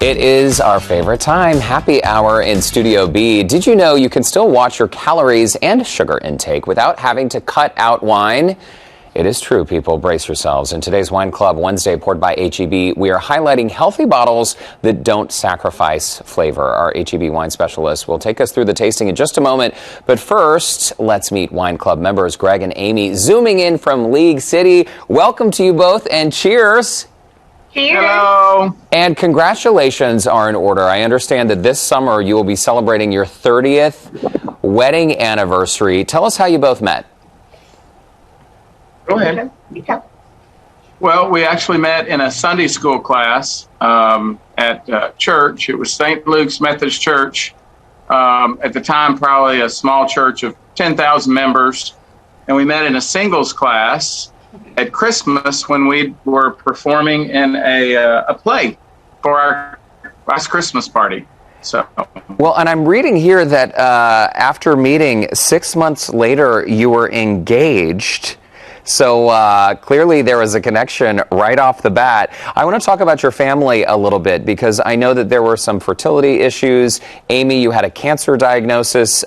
It is our favorite time, happy hour in Studio B. Did you know you can still watch your calories and sugar intake without having to cut out wine? It is true, people. Brace yourselves. In today's Wine Club Wednesday, poured by H-E-B, we are highlighting healthy bottles that don't sacrifice flavor. Our H-E-B wine specialist will take us through the tasting in just a moment. But first, let's meet Wine Club members Greg and Amy, zooming in from League City. Welcome to you both, and cheers. Cheers. Hello. And congratulations are in order. I understand that this summer you will be celebrating your 30th wedding anniversary. Tell us how you both met. Go ahead. Well, we actually met in a Sunday school class at church. It was St. Luke's Methodist Church. At the time, probably a small church of 10,000 members. And we met in a singles class at Christmas when we were performing in a play for our last Christmas party. So, well, and I'm reading here that after meeting 6 months later, you were engaged. So clearly there was a connection right off the bat. I want to talk about your family a little bit because I know that there were some fertility issues. Amy, you had a cancer diagnosis,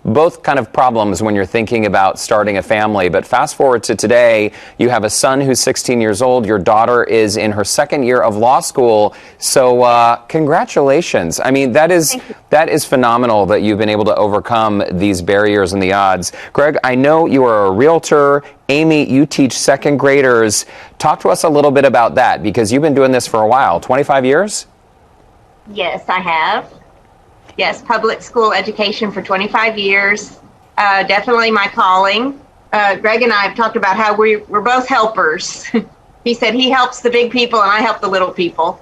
both kind of problems when you're thinking about starting a family. But fast forward to today, you have a son who's 16 years old. Your daughter is in her second year of law school. So congratulations. I mean, that is phenomenal that you've been able to overcome these barriers and the odds. Greg, I know you are a realtor. Amy, you teach second graders. Talk to us a little bit about that because you've been doing this for a while. 25 years? Yes, I have. Yes, public school education for 25 years. Definitely my calling. Greg and I have talked about how we're both helpers. He said he helps the big people and I help the little people.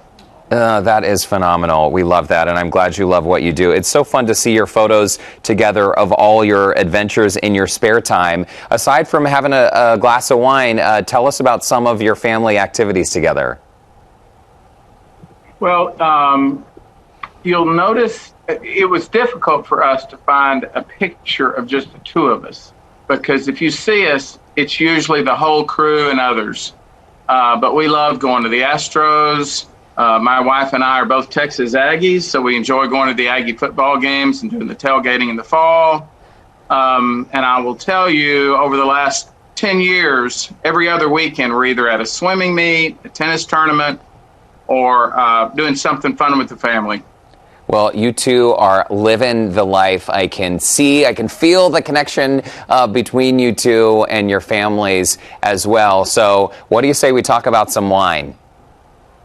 That is phenomenal. We love that, and I'm glad you love what you do. It's so fun to see your photos together of all your adventures in your spare time. Aside from having a glass of wine, tell us about some of your family activities together. well, you'll notice it was difficult for us to find a picture of just the two of us because if you see us, it's usually the whole crew and others. But we love going to the Astros. My wife and I are both Texas Aggies, so we enjoy going to the Aggie football games and doing the tailgating in the fall. And I will tell you, over the last 10 years, every other weekend, we're either at a swimming meet, a tennis tournament, or doing something fun with the family. Well, you two are living the life. I can feel the connection between you two and your families as well. So what do you say we talk about some wine?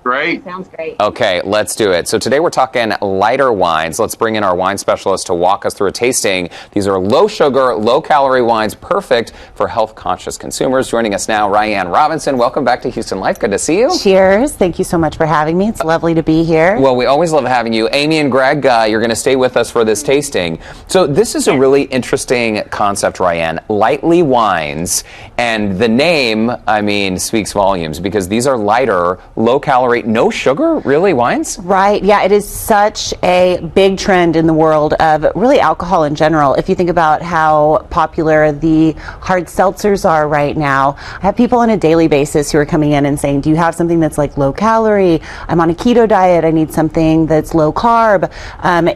Great. Sounds great. Okay, let's do it. So today we're talking lighter wines. Let's bring in our wine specialist to walk us through a tasting. These are low sugar, low calorie wines, perfect for health conscious consumers. Joining us now, Ryan Robinson. Welcome back to Houston Life. Good to see you. Cheers. Thank you so much for having me. It's lovely to be here. Well, we always love having you. Amy and Greg, you're going to stay with us for this tasting. So this is a really interesting concept, Ryan. Lightly wines. And the name, I mean, speaks volumes because these are lighter, low calorie, no sugar, really, wines? Right. Yeah, it is such a big trend in the world of really alcohol in general. If you think about how popular the hard seltzers are right now, I have people on a daily basis who are coming in and saying, do you have something that's like low calorie? I'm on a keto diet. I need something that's low carb.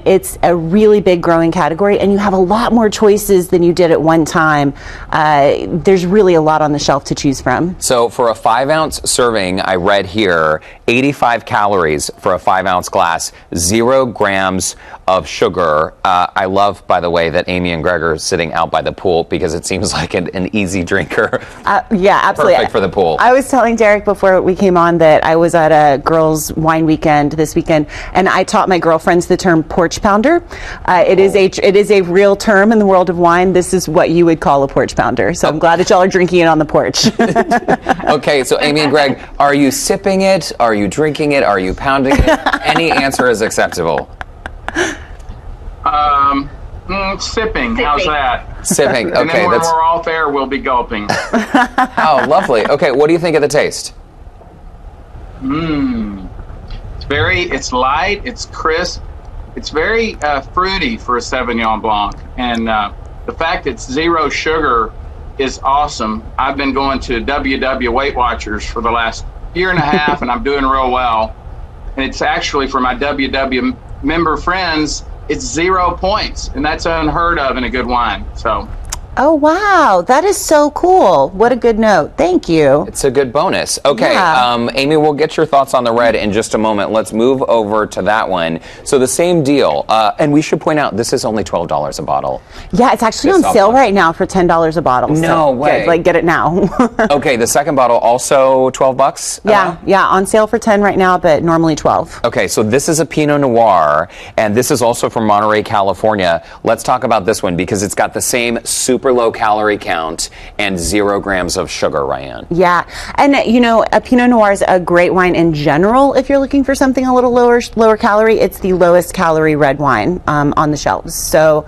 It's a really big growing category, and you have a lot more choices than you did at one time. There's really a lot on the shelf to choose from. So for a 5-ounce serving, I read here, 85 calories for a 5-ounce glass, 0 grams of sugar. I love, by the way, that Amy and Greg are sitting out by the pool because it seems like an easy drinker. Yeah, absolutely. Perfect for the pool. I was telling Derek before we came on that I was at a girls' wine weekend this weekend, and I taught my girlfriends the term porch pounder. It is a real term in the world of wine. This is what you would call a porch pounder. So I'm glad that y'all are drinking it on the porch. Okay, so Amy and Greg, are you sipping it? Are you drinking it? Are you pounding it? Any answer is acceptable. Sipping. How's that? Sipping. Okay, And then when we're all there, we'll be gulping. Oh, lovely. Okay, what do you think of the taste? It's light, it's crisp, it's very fruity for a Sauvignon Blanc. And the fact it's 0 sugar is awesome. I've been going to WW Weight Watchers for the last year and a half, and I'm doing real well. And it's actually, for my WW member friends, it's 0 points, and that's unheard of in a good wine. So. Oh, wow. That is so cool. What a good note. Thank you. It's a good bonus. Okay, Yeah. Amy, we'll get your thoughts on the red in just a moment. Let's move over to that one. So the same deal. And we should point out, this is only $12 a bottle. Yeah, it's actually on sale right now for $10 a bottle. No way. Get it now. Okay, the second bottle also $12? Yeah, on sale for 10 right now, but normally 12. Okay, so this is a Pinot Noir, and this is also from Monterey, California. Let's talk about this one because it's got the same super low calorie count and 0 grams of sugar, Ryan. Yeah, and a Pinot Noir is a great wine in general. If you're looking for something a little lower calorie, it's the lowest calorie red wine on the shelves. So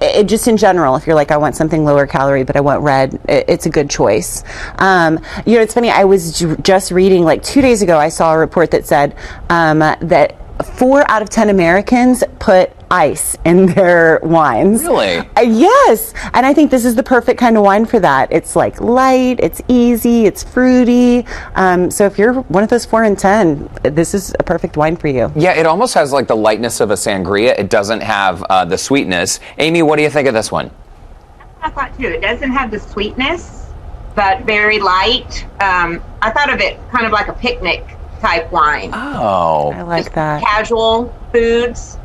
it just in general, if you're like, I want something lower calorie, but I want red, it's a good choice. It's funny. I was just reading like 2 days ago. I saw a report that said that 4 out of 10 Americans put ice in their wines. Really? Yes. And I think this is the perfect kind of wine for that. It's like light, it's easy, it's fruity. So if you're one of those 4 and 10, this is a perfect wine for you. Yeah, it almost has like the lightness of a sangria. It doesn't have the sweetness. Amy, what do you think of this one? I thought too. It doesn't have the sweetness, but very light. I thought of it kind of like a picnic type wine. Oh. I like that. Casual foods.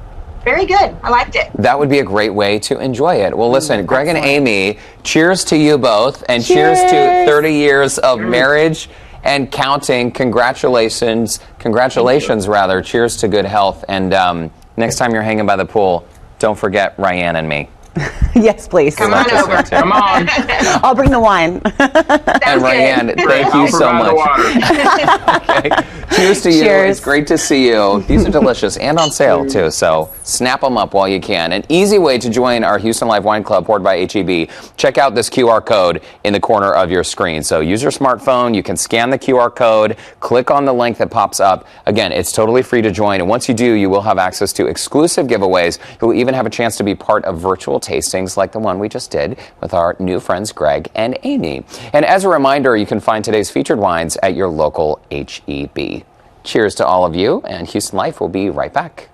Very good. I liked it. That would be a great way to enjoy it. Well, listen, Greg and Amy, cheers to you both, and cheers to 30 years of marriage and counting. Congratulations, rather. Cheers to good health. And next time you're hanging by the pool, don't forget Ryan and me. Yes, please. Come on over. Come on. I'll bring the wine. And Ryan, thank you I'll so provide the much. water. Okay. Cheers to you. Cheers. It's great to see you. These are delicious and on sale too, so snap them up while you can. An easy way to join our Houston Live Wine Club, poured by HEB. Check out this QR code in the corner of your screen. So use your smartphone. You can scan the QR code, click on the link that pops up. Again, it's totally free to join. And once you do, you will have access to exclusive giveaways. You'll even have a chance to be part of virtual tastings like the one we just did with our new friends Greg and Amy. And as a reminder, you can find today's featured wines at your local HEB. Cheers to all of you, and Houston Life will be right back.